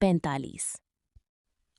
45।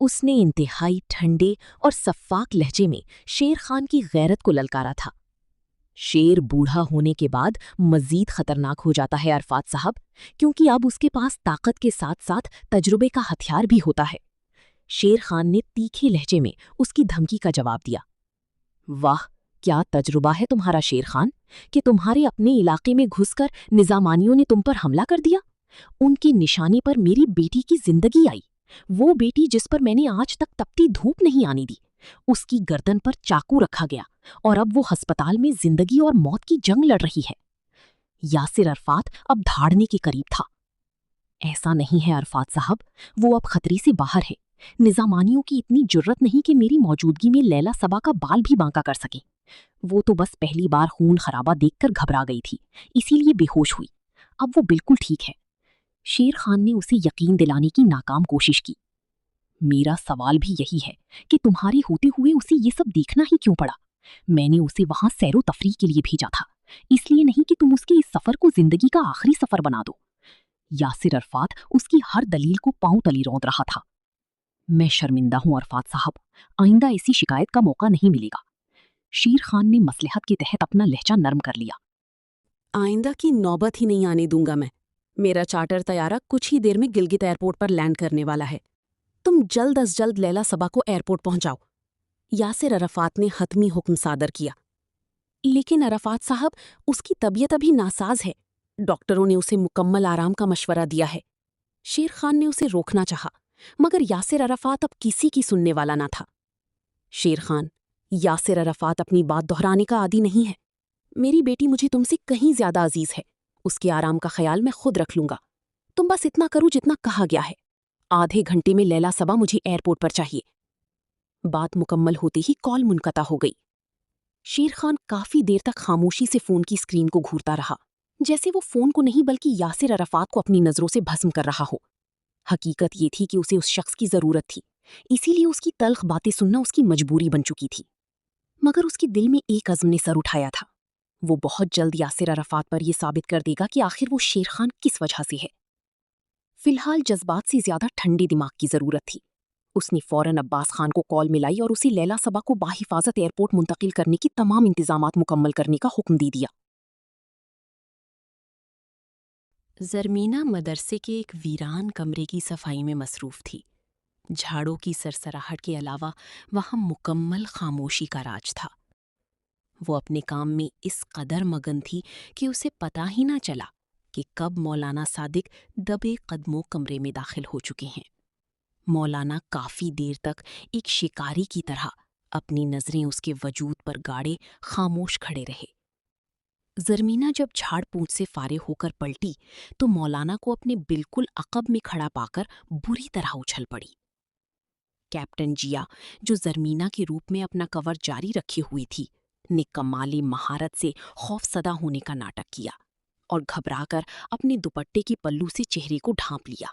اس نے انتہائی ٹھنڈے اور صفاق لہجے میں شیر خان کی غیرت کو للکارا تھا۔ شیر بوڑھا ہونے کے بعد مزید خطرناک ہو جاتا ہے عرفات صاحب، کیونکہ اب اس کے پاس طاقت کے ساتھ ساتھ تجربے کا ہتھیار بھی ہوتا ہے۔ شیر خان نے تیکھے لہجے میں اس کی دھمکی کا جواب دیا۔ واہ، کیا تجربہ ہے تمہارا شیر خان، کہ تمہارے اپنے علاقے میں گھس کر نظامانیوں نے تم پر حملہ کر دیا۔ ان کی نشانی پر میری بیٹی کی زندگی آئی، وہ بیٹی جس پر میں نے آج تک تپتی دھوپ نہیں آنی دی۔ اس کی گردن پر چاقو رکھا گیا اور اب وہ ہسپتال میں زندگی اور موت کی جنگ لڑ رہی ہے۔ یاسر عرفات اب دھاڑنے کے قریب تھا۔ ایسا نہیں ہے عرفات صاحب، وہ اب خطرے سے باہر ہے۔ نظامانیوں کی اتنی جرت نہیں کہ میری موجودگی میں لیلا صبا کا بال بھی بانکا کر سکیں۔ وہ تو بس پہلی بار خون خرابہ دیکھ کر گھبرا گئی تھی، اسی لیے بے ہوش ہوئی۔ اب وہ بالکل ٹھیک ہے۔ شیر خان نے اسے یقین دلانے کی ناکام کوشش کی۔ میرا سوال بھی یہی ہے کہ تمہارے ہوتے ہوئے اسے یہ سب دیکھنا ہی کیوں پڑا؟ میں نے اسے وہاں سیر و تفریح کے لیے بھیجا تھا، اس لیے نہیں کہ تم اس کے اس سفر کو زندگی کا آخری سفر بنا دو۔ یاسر عرفات اس کی ہر دلیل کو پاؤں تلی روند رہا تھا۔ میں شرمندہ ہوں عرفات صاحب، آئندہ ایسی شکایت کا موقع نہیں ملے گا۔ شیر خان نے مصلحت کے تحت اپنا لہجہ نرم کر لیا۔ آئندہ کی نوبت ہی نہیں آنے دوں گا میں۔ میرا چارٹر طیارہ کچھ ہی دیر میں گلگت ایئرپورٹ پر لینڈ کرنے والا ہے۔ تم جلد از جلد لیلا صبا کو ایئرپورٹ پہنچاؤ۔ یاسر عرفات نے حتمی حکم صادر کیا۔ لیکن عرفات صاحب، اس کی طبیعت ابھی ناساز ہے، ڈاکٹروں نے اسے مکمل آرام کا مشورہ دیا ہے۔ شیر خان نے اسے روکنا چاہا، مگر یاسر عرفات اب کسی کی سننے والا نہ تھا۔ شیر خان، یاسر عرفات اپنی بات دہرانے کا عادی نہیں ہے۔ میری بیٹی مجھے تم سے کہیں زیادہ عزیز ہے، اس کے آرام کا خیال میں خود رکھ لوں گا۔ تم بس اتنا کرو جتنا کہا گیا ہے۔ آدھے گھنٹے میں لیلا صبا مجھے ایئرپورٹ پر چاہیے۔ بات مکمل ہوتے ہی کال منقطع ہو گئی۔ شیر خان کافی دیر تک خاموشی سے فون کی اسکرین کو گھورتا رہا، جیسے وہ فون کو نہیں بلکہ یاسر عرفات کو اپنی نظروں سے بھسم کر رہا ہو۔ حقیقت یہ تھی کہ اسے اس شخص کی ضرورت تھی، اسی لیے اس کی تلخ باتیں سننا اس کی مجبوری بن چکی تھی۔ مگر اس کے دل میں ایک عزم نے سر اٹھایا تھا۔ وہ بہت جلد یاسر عرفات پر یہ ثابت کر دے گا کہ آخر وہ شیر خان کس وجہ سے ہے۔ فی الحال جذبات سے زیادہ ٹھنڈے دماغ کی ضرورت تھی۔ اس نے فوراً عباس خان کو کال ملائی اور اسے لیلا صبا کو باحفاظت ایئرپورٹ منتقل کرنے کی تمام انتظامات مکمل کرنے کا حکم دے دیا۔ زرمینہ مدرسے کے ایک ویران کمرے کی صفائی میں مصروف تھی۔ جھاڑوں کی سرسراہٹ کے علاوہ وہاں مکمل خاموشی کا راج تھا۔ وہ اپنے کام میں اس قدر مگن تھی کہ اسے پتہ ہی نہ چلا کہ کب مولانا صادق دبے قدموں کمرے میں داخل ہو چکے ہیں۔ مولانا کافی دیر تک ایک شکاری کی طرح اپنی نظریں اس کے وجود پر گاڑے خاموش کھڑے رہے۔ زرمینہ جب جھاڑ پونچھ سے فارغ ہو کر پلٹی تو مولانا کو اپنے بالکل عقب میں کھڑا پا کر بری طرح اچھل پڑی۔ کیپٹن جیا، جو زرمینہ کے روپ میں اپنا کور جاری رکھے ہوئی تھی، نے کمالی مہارت سے خوف زدہ ہونے کا ناٹک کیا اور گھبرا کر اپنے دوپٹے کی پلو سے چہرے کو ڈھانپ لیا۔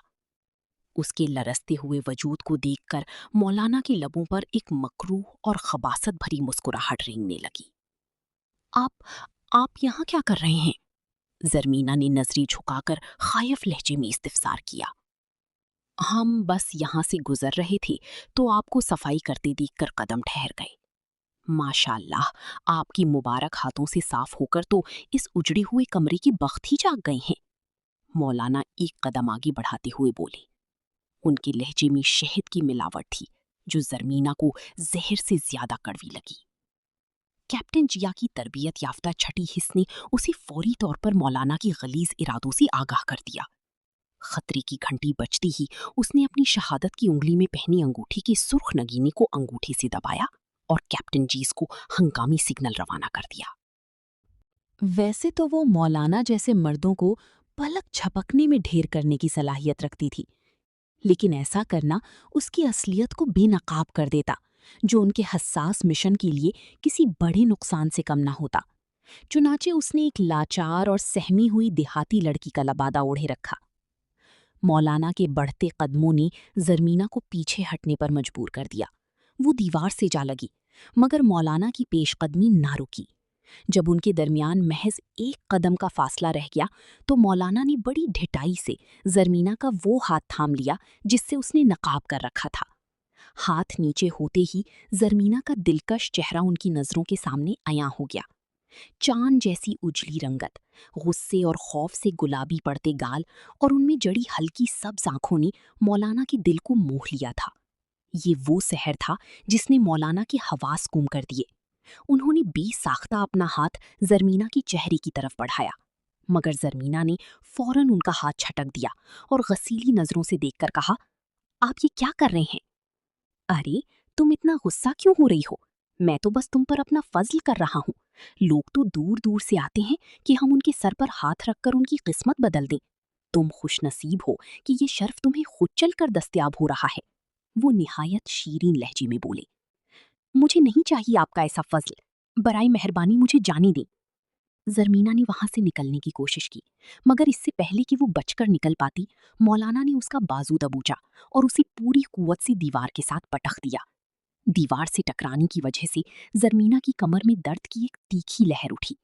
اس کے لرزتے ہوئے وجود کو دیکھ کر مولانا کے لبوں پر ایک مکروہ اور خباثت بھری مسکراہٹ رینگنے لگی۔ آپ یہاں کیا کر رہے ہیں؟ زرمینہ نے نظری جھکا کر خائف لہجے میں استفسار کیا۔ ہم بس یہاں سے گزر رہے تھے تو آپ کو صفائی کرتے دیکھ کر قدم ٹھہر گئے۔ ماشاءاللہ، آپ کی مبارک ہاتھوں سے صاف ہو کر تو اس اجڑے ہوئے کمرے کی بخت ہی جاگ گئے ہیں۔ مولانا ایک قدم آگے بڑھاتے ہوئے بولے۔ ان کے لہجے میں شہد کی ملاوٹ تھی جو زرمینہ کو زہر سے زیادہ کڑوی لگی۔ کیپٹن جیا کی تربیت یافتہ چھٹی حس نے اسے فوری طور پر مولانا کی غلیظ ارادوں سے آگاہ کر دیا۔ خطرے کی گھنٹی بجتی ہی اس نے اپنی شہادت کی انگلی میں پہنی انگوٹھی کی سرخ نگینے کو انگوٹھی سے دبایا اور کیپٹن جیز کو ہنگامی سگنل روانہ کر دیا۔ ویسے تو وہ مولانا جیسے مردوں کو پلک جھپکنے میں ڈھیر کرنے کی صلاحیت رکھتی تھی، لیکن ایسا کرنا اس کی اصلیت کو بے نقاب کر دیتا، جو ان کے حساس مشن کے لیے کسی بڑے نقصان سے کم نہ ہوتا۔ چنانچہ اس نے ایک لاچار اور سہمی ہوئی دیہاتی لڑکی کا لبادہ اوڑھے رکھا۔ مولانا کے بڑھتے قدموں نے زرمینہ کو پیچھے ہٹنے پر مجبور کر دیا۔ وہ دیوار سے جا لگی، مگر مولانا کی پیش قدمی نہ رکی۔ جب ان کے درمیان محض ایک قدم کا فاصلہ رہ گیا تو مولانا نے بڑی ڈھٹائی سے زرمینہ کا وہ ہاتھ تھام لیا جس سے اس نے نقاب کر رکھا تھا۔ ہاتھ نیچے ہوتے ہی زرمینہ کا دلکش چہرہ ان کی نظروں کے سامنے عیاں ہو گیا۔ چاند جیسی اجلی رنگت، غصے اور خوف سے گلابی پڑتے گال اور ان میں جڑی ہلکی سبز آنکھوں نے مولانا کے دل کو موہ لیا تھا۔ یہ وہ سحر تھا جس نے مولانا کے حواس گم کر دیے۔ انہوں نے بے ساختہ اپنا ہاتھ زرمینہ کے چہرے کی طرف بڑھایا، مگر زرمینہ نے فوراً ان کا ہاتھ چھٹک دیا اور غسیلی نظروں سے دیکھ کر کہا، آپ یہ کیا کر رہے ہیں؟ ارے تم اتنا غصہ کیوں ہو رہی ہو؟ میں تو بس تم پر اپنا فضل کر رہا ہوں۔ لوگ تو دور دور سے آتے ہیں کہ ہم ان کے سر پر ہاتھ رکھ کر ان کی قسمت بدل دیں۔ تم خوش نصیب ہو کہ یہ شرف تمہیں خود چل کر دستیاب ہو رہا ہے۔ وہ نہایت شیرین لہجے میں بولے، مجھے نہیں چاہیے آپ کا ایسا فضل، برائے مہربانی مجھے جانے دیں۔ زرمینہ نے وہاں سے نکلنے کی کوشش کی، مگر اس سے پہلے کہ وہ بچ کر نکل پاتی، مولانا نے اس کا بازو دبوچا اور اسے پوری قوت سے دیوار کے ساتھ پٹخ دیا۔ دیوار سے ٹکرانے کی وجہ سے زرمینہ کی کمر میں درد کی ایک تیکھی لہر اٹھی۔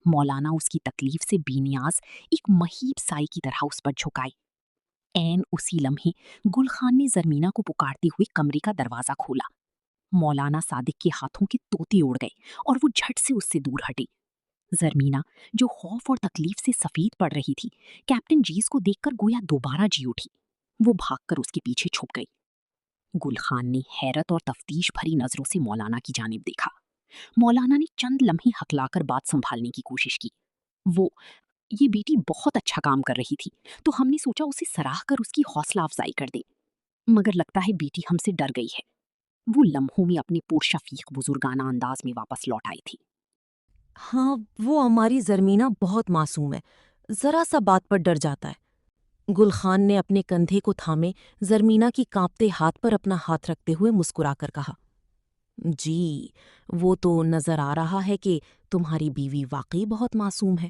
مولانا اس کی تکلیف سے بے نیاز ایک مہیب سائی کی طرح اس پر جھکائے۔ عین اسی لمحے گل خان نے زرمینہ کو پکارتے ہوئے کمرے کا دروازہ کھولا۔ مولانا صادق کے ہاتھوں کے طوطے اڑ گئے اور وہ جھٹ سے اس سے دور ہٹے۔ زرمینہ جو خوف اور تکلیف سے سفید پڑ رہی تھی، کیپٹن جیز کو دیکھ کر گویا دوبارہ جی اٹھی۔ وہ بھاگ کر اس کے پیچھے چھپ گئی۔ گل خان نے حیرت اور تفتیش بھری نظروں سے مولانا کی جانب دیکھا۔ مولانا نے چند لمحے ہکلا کر بات سنبھالنے کی کوشش کی۔ یہ بیٹی بہت اچھا کام کر رہی تھی، تو ہم نے سوچا اسے سراہ کر اس کی حوصلہ افزائی کر دیں، مگر لگتا ہے بیٹی ہم سے ڈر گئی ہے۔ وہ لمحوں میں اپنے پرشفیق بزرگانہ انداز میں واپس لوٹ آئی تھی۔ ہاں، وہ ہماری زرمینہ بہت معصوم ہے، ذرا سا بات پر ڈر جاتا ہے۔ گل خان نے اپنے کندھے کو تھامے زرمینہ کی کانپتے ہاتھ پر اپنا ہاتھ رکھتے ہوئے مسکرا کر کہا، جی، وہ تو نظر آ رہا ہے کہ تمہاری بیوی واقعی بہت معصوم ہے۔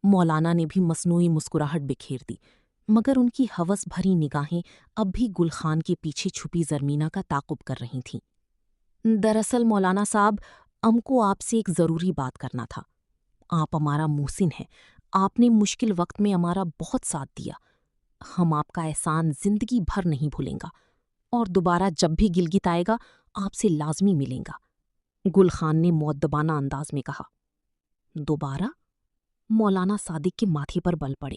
مولانا نے بھی مصنوعی مسکراہٹ بکھیر دی، مگر ان کی ہوس بھری نگاہیں اب بھی گل خان کے پیچھے چھپی زرمینہ کا تعاقب کر رہی تھیں۔ دراصل مولانا صاحب، ہم کو آپ سے ایک ضروری بات کرنا تھا۔ آپ ہمارا محسن ہیں، آپ نے مشکل وقت میں ہمارا بہت ساتھ دیا۔ ہم آپ کا احسان زندگی بھر نہیں بھولیں گا، اور دوبارہ جب بھی گلگت آئے گا آپ سے لازمی ملیں گا۔ گل خان نے مؤدبانہ انداز میں کہا۔ دوبارہ؟ مولانا صادق کے ماتھے پر بل پڑے۔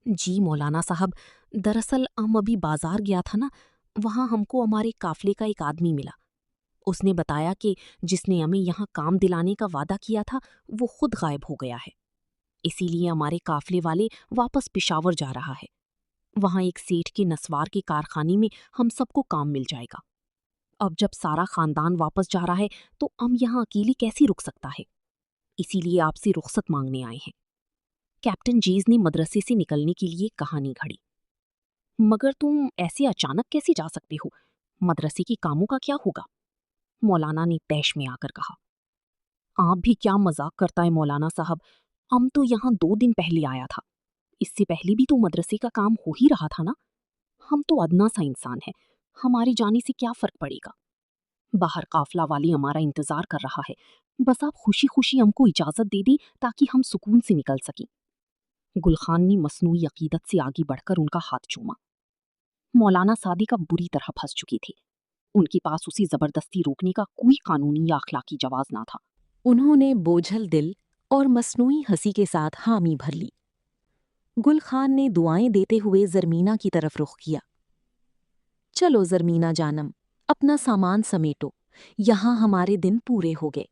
جی مولانا صاحب، دراصل ہم ابھی بازار گیا تھا نا، وہاں ہم کو ہمارے قافلے کا ایک آدمی ملا۔ اس نے بتایا کہ جس نے ہمیں یہاں کام دلانے کا وعدہ کیا تھا وہ خود غائب ہو گیا ہے، اسی لیے ہمارے قافلے والے واپس پشاور جا رہا ہے۔ وہاں ایک سیٹھ کے نسوار کے کارخانے میں ہم سب کو کام مل جائے گا۔ اب جب سارا خاندان واپس جا رہا ہے تو ہم یہاں اکیلے کیسے رک سکتا ہے، اسی لیے آپ سے رخصت مانگنے آئے ہیں۔ کیپٹن جیز نے مدرسے سے نکلنے کے لیے کہانی گھڑی۔ مگر تم ایسے اچانک کیسے جا سکتے ہو؟ مدرسے کے کاموں کا کیا ہوگا؟ مولانا نے طیش میں آ کر کہا۔ آپ بھی کیا مذاق کرتا ہے مولانا صاحب، ہم تو یہاں 2 دن پہلے آیا تھا، اس سے پہلے بھی تو مدرسے کا کام ہو ہی رہا تھا نا۔ ہم تو ادنا سا انسان ہے، ہمارے جانے سے کیا فرق پڑے گا؟ باہر قافلہ والی ہمارا انتظار کر رہا ہے، بس آپ خوشی خوشی ہم کو اجازت دے دیں تاکہ ہم سکون سے نکل سکیں۔ گل خان نے مصنوعی عقیدت سے آگے بڑھ کر ان کا ہاتھ چوما۔ مولانا صادق اب بری طرح پھنس چکی تھے، ان کے پاس اسے زبردستی روکنے کا کوئی قانونی یا اخلاقی جواز نہ تھا۔ انہوں نے بوجھل دل اور مصنوعی ہنسی کے ساتھ حامی بھر لی۔ گل خان نے دعائیں دیتے ہوئے زرمینہ کی طرف رخ کیا۔ چلو زرمینہ جانم، اپنا سامان سمیٹو، یہاں ہمارے دن پورے ہو گئے۔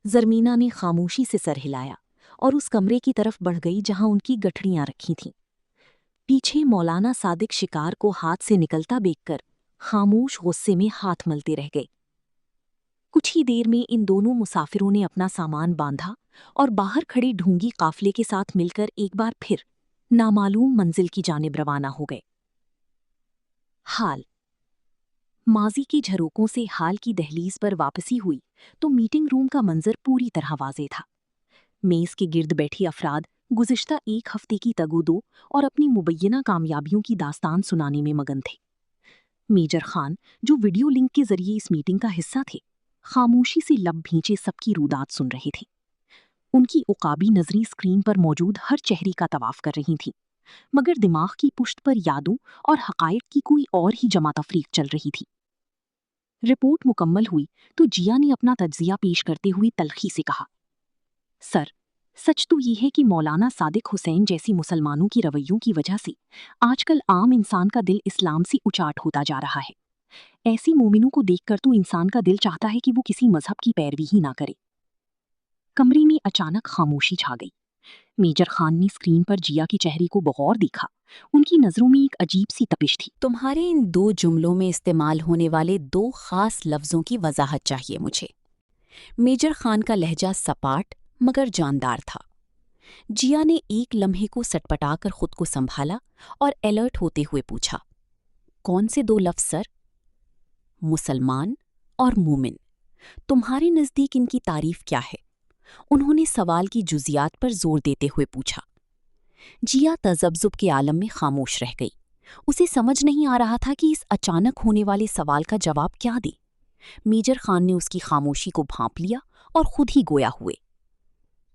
زرمینہ نے خاموشی سے سر ہلایا اور اس کمرے کی طرف بڑھ گئی جہاں ان کی گٹھڑیاں رکھی تھیں۔ پیچھے مولانا صادق شکار کو ہاتھ سے نکلتا دیکھ کر خاموش غصے میں ہاتھ ملتے رہ گئے۔ کچھ ہی دیر میں ان دونوں مسافروں نے اپنا سامان باندھا اور باہر کھڑے ڈھونگی قافلے کے ساتھ مل کر ایک بار پھر نامعلوم منزل کی جانب روانہ ہو گئے۔ حال ماضی کی جھروکوں سے حال کی دہلیز پر واپسی ہوئی تو میٹنگ روم کا منظر پوری طرح واضح تھا۔ میز کے گرد بیٹھے افراد گزشتہ 1 ہفتے کی تگودو اور اپنی مبینہ کامیابیوں کی داستان سنانے میں مگن تھے۔ میجر خان، جو ویڈیو لنک کے ذریعے اس میٹنگ کا حصہ تھے، خاموشی سے لب بھینچے سب کی رودات سن رہے تھے۔ ان کی عقابی نظریں اسکرین پر موجود ہر چہرے کا طواف کر رہی تھیں، مگر دماغ کی پشت پر یادوں اور حقائق کی کوئی اور ہی جمع تفریق چل رہی تھی۔ رپورٹ مکمل ہوئی تو جیا نے اپنا تجزیہ پیش کرتے ہوئے تلخی سے کہا، سر، سچ تو یہ ہے کہ مولانا صادق حسین جیسی مسلمانوں کی رویوں کی وجہ سے آج کل عام انسان کا دل اسلام سے اچاٹ ہوتا جا رہا ہے۔ ایسی مومنوں کو دیکھ کر تو انسان کا دل چاہتا ہے کہ وہ کسی مذہب کی پیروی ہی نہ کرے۔ کمرے میں اچانک خاموشی چھا گئی۔ میجر خان نے اسکرین پر جیا کے چہرے کو بغور دیکھا۔ ان کی نظروں میں ایک عجیب سی تپش تھی۔ تمہارے ان 2 جملوں میں استعمال ہونے والے 2 خاص لفظوں کی وضاحت چاہیے مجھے۔ میجر خان کا لہجہ سپاٹ مگر جاندار تھا۔ جیا نے ایک لمحے کو سٹپٹا کر خود کو سنبھالا اور الرٹ ہوتے ہوئے پوچھا، کون سے 2 لفظ سر؟ مسلمان اور مومن۔ تمہارے نزدیک ان کی تعریف کیا ہے؟ انہوں نے سوال کی جزیات پر زور دیتے ہوئے پوچھا۔ جیا تذبذب کے عالم میں خاموش رہ گئی۔ اسے سمجھ نہیں آ رہا تھا کہ اس اچانک ہونے والے سوال کا جواب کیا دے۔ میجر خان نے اس کی خاموشی کو بھانپ لیا اور خود ہی گویا ہوئے۔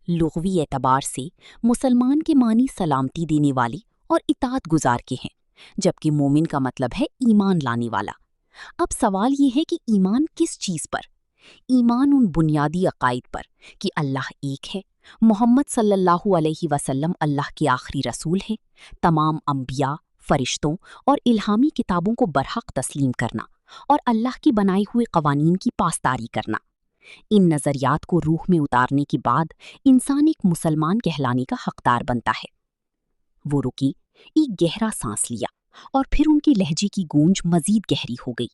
لغوی اعتبار سے مسلمان کے معنی سلامتی دینے والے اور اطاعت گزار کے ہیں، جبکہ مومن کا مطلب ہے ایمان لانے والا۔ اب سوال یہ ہے کہ ایمان کس چیز پر؟ ایمان ان بنیادی عقائد پر کہ اللہ ایک ہے، محمد صلی اللہ علیہ وسلم اللہ کے آخری رسول ہیں، تمام انبیاء، فرشتوں اور الہامی کتابوں کو برحق تسلیم کرنا اور اللہ کے بنائے ہوئے قوانین کی پاسداری کرنا۔ ان نظریات کو روح میں اتارنے کے بعد انسان ایک مسلمان کہلانے کا حقدار بنتا ہے۔ وہ رکی، ایک گہرا سانس لیا اور پھر ان کے لہجے کی گونج مزید گہری ہو گئی۔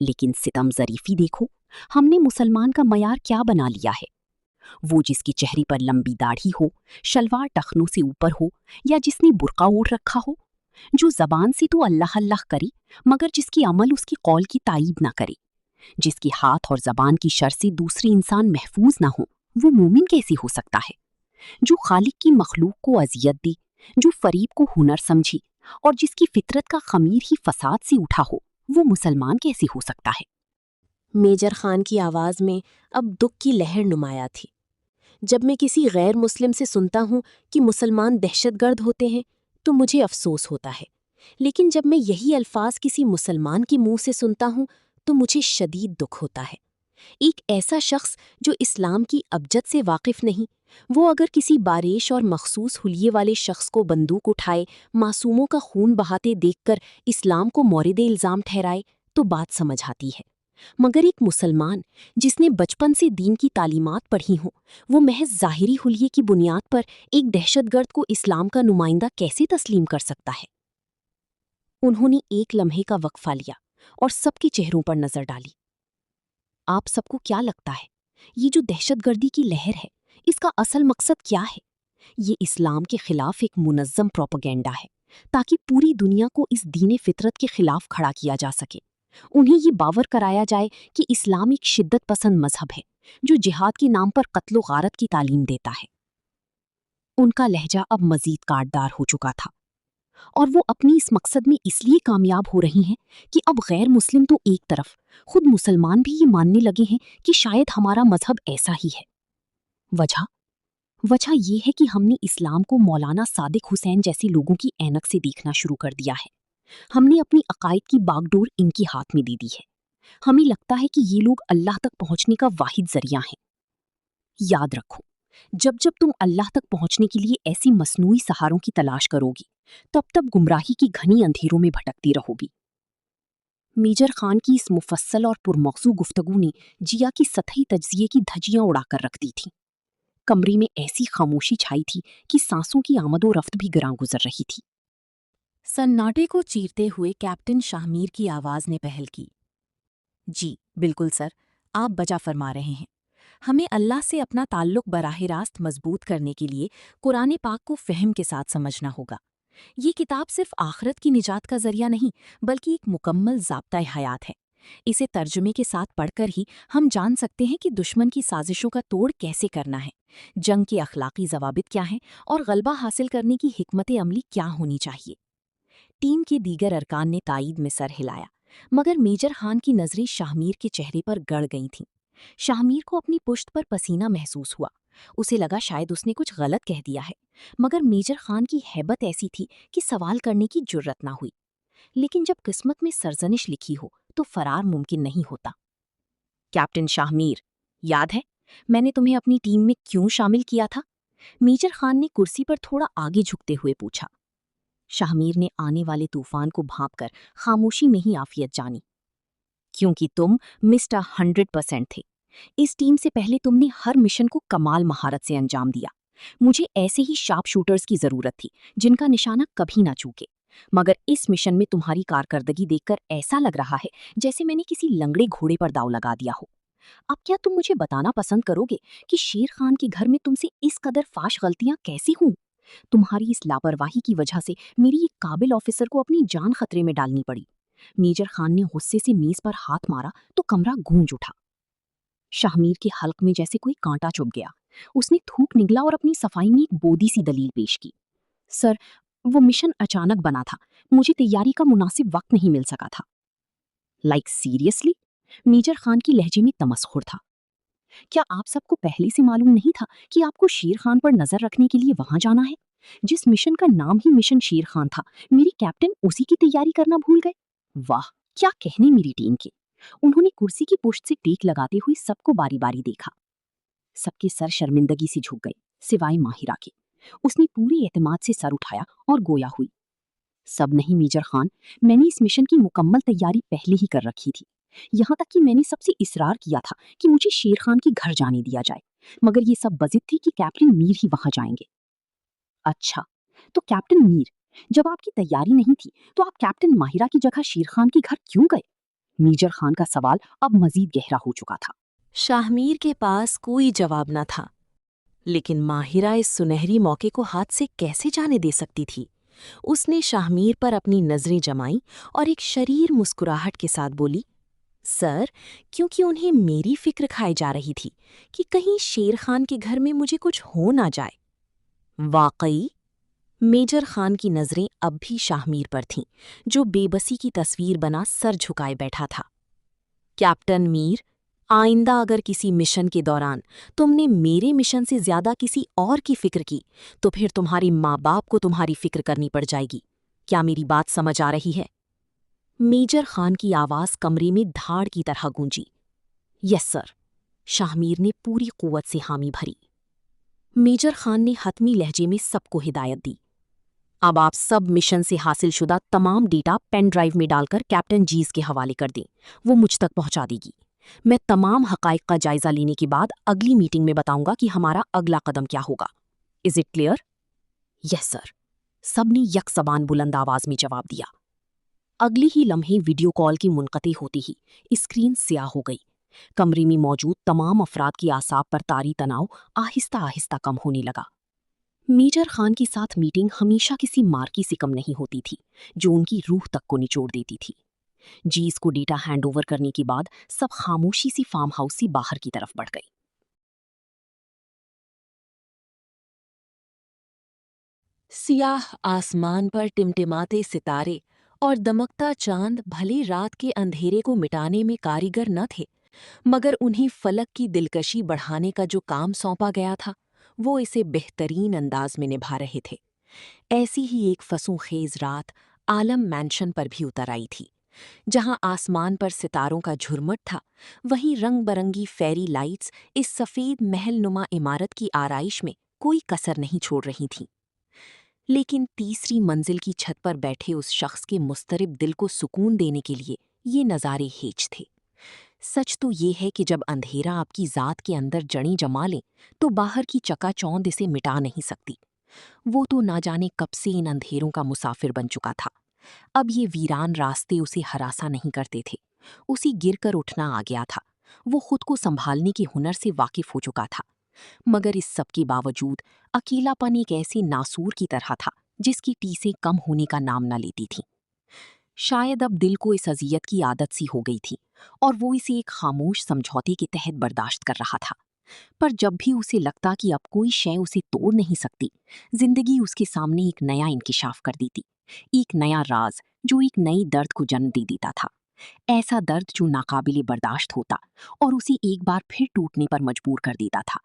لیکن ستم ظریفی دیکھو، ہم نے مسلمان کا معیار کیا بنا لیا ہے؟ وہ جس کے چہرے پر لمبی داڑھی ہو، شلوار ٹخنوں سے اوپر ہو، یا جس نے برقع اوڑھ رکھا ہو، جو زبان سے تو اللہ اللہ کرے مگر جس کی عمل اس کی قول کی تائید نہ کرے، جس کے ہاتھ اور زبان کی شر سے دوسرے انسان محفوظ نہ ہوں، وہ مومن کیسے ہو سکتا ہے؟ جو خالق کی مخلوق کو اذیت دے، جو فریب کو ہنر سمجھے اور جس کی فطرت کا خمیر ہی فساد سے اٹھا ہو، وہ مسلمان کیسے ہو سکتا ہے؟ میجر خان کی آواز میں اب دکھ کی لہر نمایاں تھی۔ جب میں کسی غیر مسلم سے سنتا ہوں کہ مسلمان دہشت گرد ہوتے ہیں تو مجھے افسوس ہوتا ہے، لیکن جب میں یہی الفاظ کسی مسلمان کے منہ سے سنتا ہوں تو مجھے شدید دکھ ہوتا ہے۔ ایک ایسا شخص جو اسلام کی ابجد سے واقف نہیں، وہ اگر کسی بارش اور مخصوص حلیے والے شخص کو بندوق اٹھائے معصوموں کا خون بہاتے دیکھ کر اسلام کو مورد الزام ٹھہرائے تو بات سمجھ آتی ہے، مگر ایک مسلمان جس نے بچپن سے دین کی تعلیمات پڑھی ہوں، وہ محض ظاہری حلیے کی بنیاد پر ایک دہشت گرد کو اسلام کا نمائندہ کیسے تسلیم کر سکتا ہے؟ انہوں نے ایک لمحے کا وقفہ لیا اور سب کے چہروں پر نظر ڈالی۔ آپ سب کو کیا لگتا ہے یہ جو دہشت گردی کی لہر ہے، اس کا اصل مقصد کیا ہے؟ یہ اسلام کے خلاف ایک منظم پروپیگنڈا ہے تاکہ پوری دنیا کو اس دین فطرت کے خلاف کھڑا کیا جا سکے۔ انہیں یہ باور کرایا جائے کہ اسلام ایک شدت پسند مذہب ہے جو جہاد کے نام پر قتل و غارت کی تعلیم دیتا ہے۔ ان کا لہجہ اب مزید کاٹدار ہو چکا تھا، اور وہ اپنی اس مقصد میں اس لیے کامیاب ہو رہی ہیں کہ اب غیر مسلم تو ایک طرف، خود مسلمان بھی یہ ماننے لگے ہیں کہ شاید ہمارا مذہب ایسا ہی ہے۔ وجہ یہ ہے کہ ہم نے اسلام کو مولانا صادق حسین جیسے لوگوں کی اینک سے دیکھنا شروع کر دیا ہے۔ ہم نے اپنی عقائد کی باغ ڈور ان کے ہاتھ میں دے دی ہے۔ ہمیں لگتا ہے کہ یہ لوگ اللہ تک پہنچنے کا واحد ذریعہ ہیں۔ یاد رکھو، جب تم اللہ تک پہنچنے کے لیے ایسی مصنوعی سہاروں کی تلاش کرو گی، تب گمراہی کی گھنی اندھیروں میں بھٹکتی رہو گی۔ میجر خان کی اس مفصل اور پرمغزو گفتگو نے جیا کی سطحی تجزیے کی دھجیاں اڑا کر رکھ دی تھیں۔ کمرے میں ایسی خاموشی چھائی تھی کہ سانسوں کی آمد و رفت بھی گراں گزر رہی تھی۔ سناٹے کو چیرتے ہوئے کیپٹن شاہمیر کی آواز نے پہل کی، جی بالکل سر، آپ بجا فرما رہے ہیں۔ ہمیں اللہ سے اپنا تعلق براہ راست مضبوط کرنے کے لیے قرآن پاک کو فہم کے ساتھ سمجھنا ہوگا۔ یہ کتاب صرف آخرت کی نجات کا ذریعہ نہیں بلکہ ایک مکمل ضابطۂ حیات ہے۔ اسے ترجمے کے ساتھ پڑھ کر ہی ہم جان سکتے ہیں کہ دشمن کی سازشوں کا توڑ کیسے کرنا ہے، جنگ کے اخلاقی ضوابط کیا ہیں اور غلبہ حاصل کرنے کی حکمت عملی کیا ہونی چاہیے۔ ٹیم کے دیگر ارکان نے تائید میں سر ہلایا، مگر میجر خان کی نظریں شاہمیر کے چہرے پر گڑ گئی تھیں۔ شاہمیر کو اپنی پشت پر پسینہ محسوس ہوا۔ اسے لگا شاید اس نے کچھ غلط کہہ دیا ہے، مگر میجر خان کی ہیبت ایسی تھی کہ سوال کرنے کی جرت نہ ہوئی۔ لیکن جب قسمت میں سرزنش لکھی ہو تو فرار ممکن نہیں ہوتا۔ کیپٹن شاہ میر، یاد ہے میں نے تمہیں اپنی ٹیم میں کیوں شامل کیا تھا؟ میجر خان نے کرسی پر تھوڑا آگے جھکتے ہوئے پوچھا۔ شاہ میر نے آنے والے طوفان کو بھانپ کر خاموشی میں ہی عافیت جانی۔ کیونکہ تم مسٹر 100% تھے۔ اس ٹیم سے پہلے تم نے ہر مشن کو کمال مہارت سے انجام دیا۔ مجھے ایسے ہی شارپ شوٹرز کی ضرورت تھی جن کا نشانہ کبھی نہ چوکے، مگر اس مشن میں تمہاری کارکردگی دیکھ کر ایسا لگ رہا ہے جیسے میں نے کسی لنگڑے گھوڑے پر داؤ لگا دیا ہو۔ اب کیا تم مجھے بتانا پسند کرو گے کہ شیر خان کے گھر میں تم سے اس قدر فاش غلطیاں کیسی ہوں؟ تمہاری اس لاپرواہی کی وجہ سے میری ایک قابل آفیسر کو اپنی جان خطرے میں ڈالنی پڑی۔ میجر خان نے غصے سے میز پر ہاتھ مارا تو کمرہ گونج اٹھا۔ شاہ میر کے حلق میں جیسے کوئی کانٹا چبھ گیا۔ اس نے تھوک نگلا اور اپنی صفائی میں ایک بودی سی دلیل پیش کی۔ سر، وہ مشن اچانک بنا تھا، مجھے تیاری کا مناسب وقت نہیں مل سکا تھا۔ Like seriously? میجر خان کی لہجے میں تمسخر تھا۔ کیا آپ سب کو پہلے سے معلوم نہیں تھا کہ آپ کو شیر خان پر نظر رکھنے کے لیے وہاں جانا ہے؟ جس مشن کا نام ہی مشن شیر خان تھا، میری کیپٹن اسی کی تیاری کرنا بھول گئے؟ واہ، کیا کہنے میری ٹیم کے۔ انہوں نے کرسی کی پشت سے ٹیک لگاتے ہوئے سب کو باری باری دیکھا۔ سب کے سر شرمندگی سے جھک گئے سوائے ماہرہ کے۔ اس نے پورے اعتماد سے سر اٹھایا اور گویا ہوئی۔ سب نہیں میجر خان، میں نے اس مشن کی مکمل تیاری پہلے ہی کر رکھی تھی، یہاں تک کہ میں نے سب سے اصرار کیا تھا کہ مجھے شیر خان کے گھر جانے دیا جائے، مگر یہ سب بضد تھی کہ کیپٹن میر ہی وہاں جائیں گے۔ اچھا، تو کیپٹن میر، جب آپ کی تیاری نہیں تھی تو آپ کیپٹن ماہرہ کی جگہ شیر خان کے گھر کیوں گئے؟ میجر خان کا سوال اب مزید گہرا ہو چکا تھا۔ شاہ میر کے پاس کوئی جواب نہ تھا، لیکن ماہرہ اس سنہری موقع کو ہاتھ سے کیسے جانے دے سکتی تھی؟ اس نے شاہ میر پر اپنی نظریں جمائیں اور ایک شریر مسکراہٹ کے ساتھ بولی، سر، کیونکہ انہیں میری فکر کھائی جا رہی تھی کہ کہیں شیر خان کے گھر میں مجھے کچھ ہو نہ جائے۔ واقعی؟ میجر خان کی نظریں اب بھی شاہ میر پر تھیں، جو بے بسی کی تصویر بنا سر جھکائے بیٹھا تھا۔ کیپٹن میر، آئندہ اگر کسی مشن کے دوران تم نے میرے مشن سے زیادہ کسی اور کی فکر کی تو پھر تمہاری ماں باپ کو تمہاری فکر کرنی پڑ جائے گی۔ کیا میری بات سمجھ آ رہی ہے؟ میجر خان کی آواز کمرے میں دھاڑ کی طرح گونجی۔ یس سر، شاہ میر نے پوری قوت سے حامی بھری۔ میجر خان نے حتمی لہجے میں سب کو ہدایت دی، اب آپ سب مشن سے حاصل شدہ تمام ڈیٹا پین ڈرائیو میں ڈال کر کیپٹن جیز کے حوالے کر دیں، وہ مجھ تک پہنچا دے گی۔ میں تمام حقائق کا جائزہ لینے کے بعد اگلی میٹنگ میں بتاؤں گا کہ ہمارا اگلا قدم کیا ہوگا۔ Is it clear? یس سر، سب نے یک زبان بلند آواز میں جواب دیا۔ اگلی ہی لمحے ویڈیو کال کی منقطع ہوتی ہی اسکرین سیاہ ہو گئی۔ کمرے میں موجود تمام افراد کی اعصاب پر طاری تناؤ آہستہ آہستہ کم ہونے لگا۔ میجر خان کے ساتھ میٹنگ ہمیشہ کسی مارکی سے کم نہیں ہوتی تھی جو ان کی روح تک کو نچوڑ دیتی تھی۔ جیز کو ڈیٹا ہینڈ اوور کرنے کے بعد سب خاموشی سی فارم ہاؤس سے باہر کی طرف بڑھ گئی۔ سیاہ آسمان پر ٹمٹماتے ستارے اور دمکتا چاند بھلے رات کے اندھیرے کو مٹانے میں کاریگر نہ تھے، مگر انہیں فلک کی دلکشی بڑھانے کا جو کام سونپا گیا تھا وہ اسے بہترین انداز میں نبھا رہے تھے۔ ایسی ہی ایک فسوں خیز رات عالم مینشن پر بھی اتر آئی تھی۔ جہاں آسمان پر ستاروں کا جھرمٹ تھا، وہیں رنگ برنگی فیری لائٹس اس سفید محل نما عمارت کی آرائش میں کوئی کسر نہیں چھوڑ رہی تھیں۔ لیکن تیسری منزل کی چھت پر بیٹھے اس شخص کے مضطرب دل کو سکون دینے کے لیے یہ نظارے ہیچ تھے۔ سچ تو یہ ہے کہ جب اندھیرا آپ کی ذات کے اندر جڑیں جما لیں تو باہر کی چکا چوند اسے مٹا نہیں سکتی۔ وہ تو نہ جانے کب سے ان اندھیروں کا مسافر بن چکا تھا۔ اب یہ ویران راستے اسے ہراساں نہیں کرتے تھے، اسی گر کر اٹھنا آ گیا تھا۔ وہ خود کو سنبھالنے کے ہنر سے واقف ہو چکا تھا، مگر اس سب کے باوجود اکیلا پن ایک ایسے ناسور کی طرح تھا جس کی ٹیسیں کم ہونے کا نام نہ لیتی تھیں۔ شاید اب دل کو اس اذیت کی عادت سی ہو گئی تھی اور وہ اسے ایک خاموش سمجھوتے کے تحت برداشت کر رہا تھا۔ پر جب بھی اسے لگتا کہ اب کوئی شے اسے توڑ نہیں سکتی، زندگی اس کے سامنے ایک نیا انکشاف کر دیتی، ایک نیا راز جو ایک نئی درد کو جنم دے دیتا تھا۔ ایسا درد جو ناقابل برداشت ہوتا اور اسے ایک بار پھر ٹوٹنے پر مجبور کر دیتا تھا۔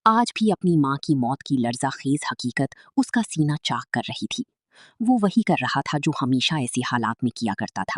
آج بھی اپنی ماں کی موت کی لرزہ خیز حقیقت اس کا سینہ چاک کر رہی تھی۔ وہ وہی کر رہا تھا جو ہمیشہ ایسے حالات میں کیا کرتا تھا،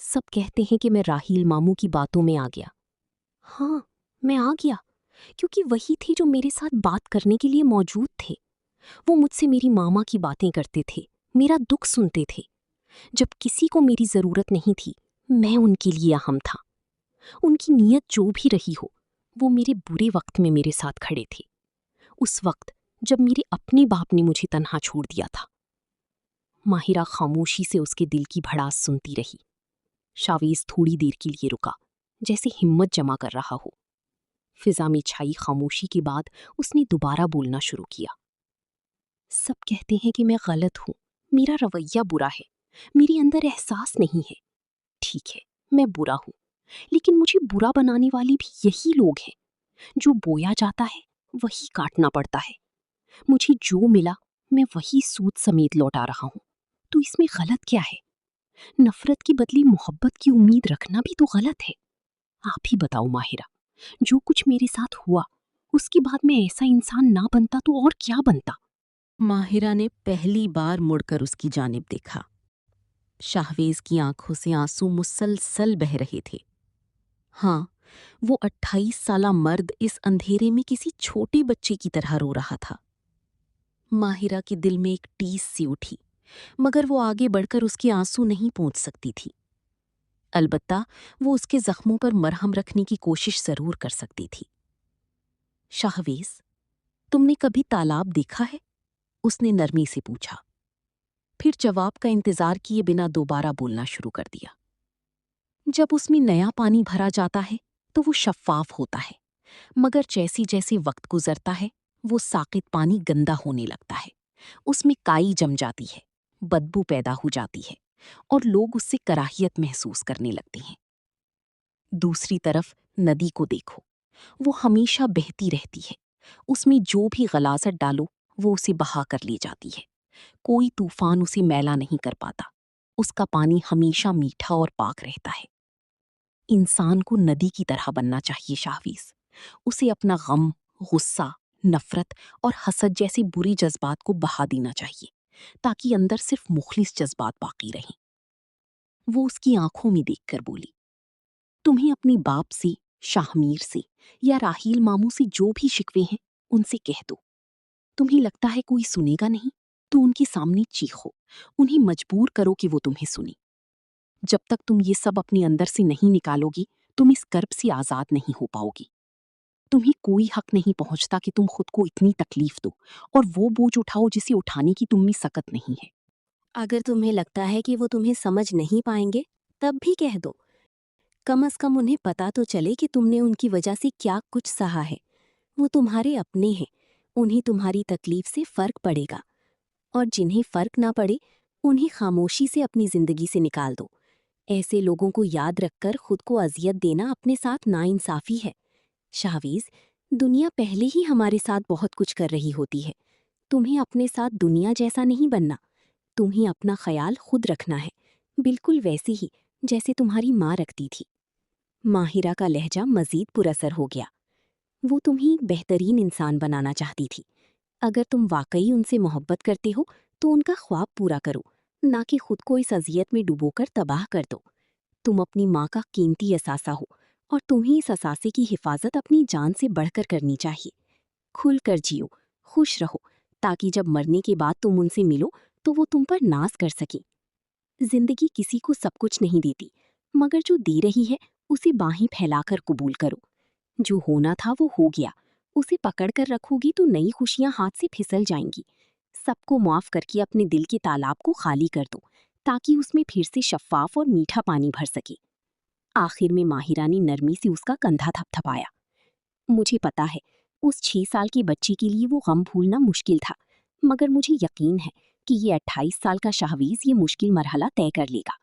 سب کہتے ہیں کہ میں راہیل ماموں کی باتوں میں آ گیا۔ ہاں، میں آ گیا، کیونکہ وہی تھے جو میرے ساتھ بات کرنے کے لیے موجود تھے۔ وہ مجھ سے میری ماما کی باتیں کرتے تھے، میرا دکھ سنتے تھے۔ جب کسی کو میری ضرورت نہیں تھی، میں ان کے لیے اہم تھا۔ ان کی نیت جو بھی رہی ہو، وہ میرے برے وقت میں میرے ساتھ کھڑے تھے، اس وقت جب میرے اپنے باپ نے مجھے تنہا چھوڑ دیا تھا۔ ماہرہ خاموشی سے اس کے دل کی بھڑاس سنتی رہی۔ شاویز تھوڑی دیر کے لیے رکا، جیسے ہمت جمع کر رہا ہو۔ فضا میں چھائی خاموشی کے بعد اس نے دوبارہ بولنا شروع کیا۔ سب کہتے ہیں کہ میں غلط ہوں، میرا رویہ برا ہے، میرے اندر احساس نہیں ہے۔ ٹھیک ہے، میں برا ہوں، لیکن مجھے برا بنانے والے بھی یہی لوگ ہیں۔ جو بویا جاتا ہے وہی کاٹنا پڑتا ہے۔ مجھے جو ملا میں وہی سود سمیت لوٹا رہا ہوں، تو اس میں غلط کیا ہے؟ نفرت کی بدلی محبت کی امید رکھنا بھی تو غلط ہے۔ آپ ہی بتاؤ ماہرہ، جو کچھ میرے ساتھ ہوا اس کے بعد میں ایسا انسان نہ بنتا تو اور کیا بنتا؟ ماہرہ نے پہلی بار مڑ کر اس کی جانب دیکھا۔ شاہویز کی آنکھوں سے آنسو مسلسل بہہ رہے تھے۔ ہاں، وہ 28 سالہ مرد اس اندھیرے میں کسی چھوٹے بچے کی طرح رو رہا تھا۔ ماہرہ کے دل میں ایک ٹیس سی اٹھی، مگر وہ آگے بڑھ کر اس کے آنسو نہیں پونچھ سکتی تھی۔ البتہ وہ اس کے زخموں پر مرہم رکھنے کی کوشش ضرور کر سکتی تھی۔ شاہویز، تم نے کبھی تالاب دیکھا ہے؟ اس نے نرمی سے پوچھا۔ پھر جواب کا انتظار کیے بنا دوبارہ بولنا شروع کر دیا۔ جب اس میں نیا پانی بھرا جاتا ہے تو وہ شفاف ہوتا ہے، مگر جیسے جیسے وقت گزرتا ہے وہ ساقط پانی گندا ہونے لگتا ہے۔ اس میں کائی جم جاتی ہے، بدبو پیدا ہو جاتی ہے، اور لوگ اس سے کراہیت محسوس کرنے لگتے ہیں۔ دوسری طرف ندی کو دیکھو، وہ ہمیشہ بہتی رہتی ہے۔ اس میں جو بھی غلاظت ڈالو وہ اسے بہا کر لے جاتی ہے۔ کوئی طوفان اسے میلا نہیں کر پاتا۔ اس کا پانی ہمیشہ میٹھا اور پاک رہتا ہے۔ انسان کو ندی کی طرح بننا چاہیے شاہویز۔ اسے اپنا غم، غصہ، نفرت اور حسد جیسے بری جذبات کو بہا دینا چاہیے، تاکہ اندر صرف مخلص جذبات باقی رہیں۔ وہ اس کی آنکھوں میں دیکھ کر بولی، تمہیں اپنے باپ سے، شاہ میر سے یا راہیل ماموں سے جو بھی شکوے ہیں ان سے کہہ دو۔ تمہیں لگتا ہے کوئی سنے گا نہیں تو ان کے سامنے چیخو، انہیں مجبور کرو کہ وہ تمہیں سنیں۔ جب تک تم یہ سب اپنے اندر سے نہیں نکالو گی تم اس کرب سے آزاد نہیں ہو پاؤ گی۔ تمہیں کوئی حق نہیں پہنچتا کہ تم خود کو اتنی تکلیف دو اور وہ بوجھ اٹھاؤ جسے اٹھانے کی تم میں سکت نہیں ہے۔ اگر تمہیں لگتا ہے کہ وہ تمہیں سمجھ نہیں پائیں گے تب بھی کہہ دو، کم از کم انہیں پتا تو چلے کہ تم نے ان کی وجہ سے کیا کچھ سہا ہے۔ وہ تمہارے اپنے ہیں، انہیں تمہاری تکلیف سے فرق پڑے گا، اور جنہیں فرق نہ پڑے انہیں خاموشی سے اپنی زندگی سے نکال دو۔ ایسے لوگوں کو یاد رکھ کر خود کو اذیت دینا اپنے ساتھ ناانصافی ہے۔ شاہویز، دنیا پہلے ہی ہمارے ساتھ بہت کچھ کر رہی ہوتی ہے، تمہیں اپنے ساتھ دنیا جیسا نہیں بننا۔ تمہیں اپنا خیال خود رکھنا ہے، بالکل ویسے ہی جیسے تمہاری ماں رکھتی تھی۔ ماہرہ کا لہجہ مزید پر اثر ہو گیا۔ وہ تمہیں بہترین انسان بنانا چاہتی تھی۔ اگر تم واقعی ان سے محبت کرتے ہو تو ان کا خواب پورا کرو، نہ کہ خود کو اس اذیت میں ڈبو کر تباہ کر دو۔ تم اپنی ماں کا قیمتی اثاثہ ہو، اور تمہیں اس اثاثے کی حفاظت اپنی جان سے بڑھ کر کرنی چاہیے۔ کھل کر جیو، خوش رہو، تاکہ جب مرنے کے بعد تم ان سے ملو تو وہ تم پر ناز کر سکیں۔ زندگی کسی کو سب کچھ نہیں دیتی، مگر جو دے رہی ہے اسے باہیں پھیلا کر قبول کرو۔ جو ہونا تھا وہ ہو گیا، اسے پکڑ کر رکھو گی تو نئی خوشیاں ہاتھ سے پھسل جائیں گی۔ سب کو معاف کر کے اپنے دل کے تالاب کو خالی کر دو، تاکہ اس میں پھر سے شفاف اور میٹھا پانی بھر سکے۔ آخر میں ماہرہ نے نرمی سے اس کا کندھا تھپتھپایا۔ مجھے پتا ہے اس 6 سال کے بچے کے لیے وہ غم بھولنا مشکل تھا، مگر مجھے یقین ہے کہ یہ 28 سال کا شاہویز یہ مشکل مرحلہ طے کر لے گا۔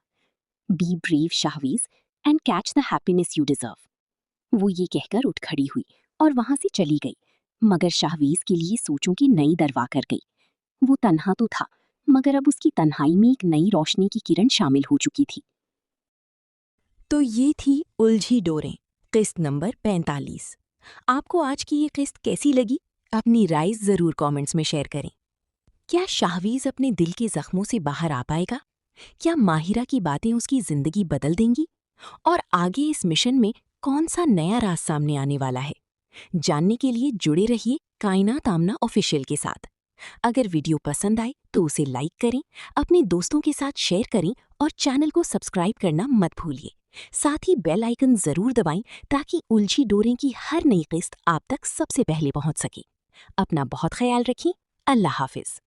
Be brave Shahvez and catch the happiness you deserve. وہ یہ کہہ کر اٹھ کھڑی ہوئی اور وہاں سے چلی گئی، مگر شاہویز کے لیے سوچوں کی نئی دروا کر گئی۔ وہ تنہا تو تھا، مگر اب اس کی تنہائی میں ایک نئی روشنی کی کرن شامل ہو چکی تھی۔ تو یہ تھی الجھی ڈوریں، قسط نمبر 45۔ آپ کو آج کی یہ قسط کیسی لگی؟ اپنی رائے ضرور کامنٹس میں شیئر کریں۔ کیا شاہویز اپنے دل کے زخموں سے باہر آ پائے گا؟ کیا ماہرہ کی باتیں اس کی زندگی بدل دیں گی؟ اور آگے اس مشن میں کون سا نیا راز سامنے آنے والا ہے؟ جاننے کے لیے جڑے رہیے کائنات آمنہ آفیشیل کے ساتھ۔ اگر ویڈیو پسند آئے تو اسے لائک کریں، اپنے دوستوں کے ساتھ شیئر کریں اور چینل کو سبسکرائب کرنا مت بھولیے۔ ساتھ ہی بیل آئیکن ضرور دبائیں تاکہ الجھی ڈوریں کی ہر نئی قسط آپ تک سب سے پہلے پہنچ سکے۔ اپنا بہت خیال رکھیں۔ اللہ حافظ۔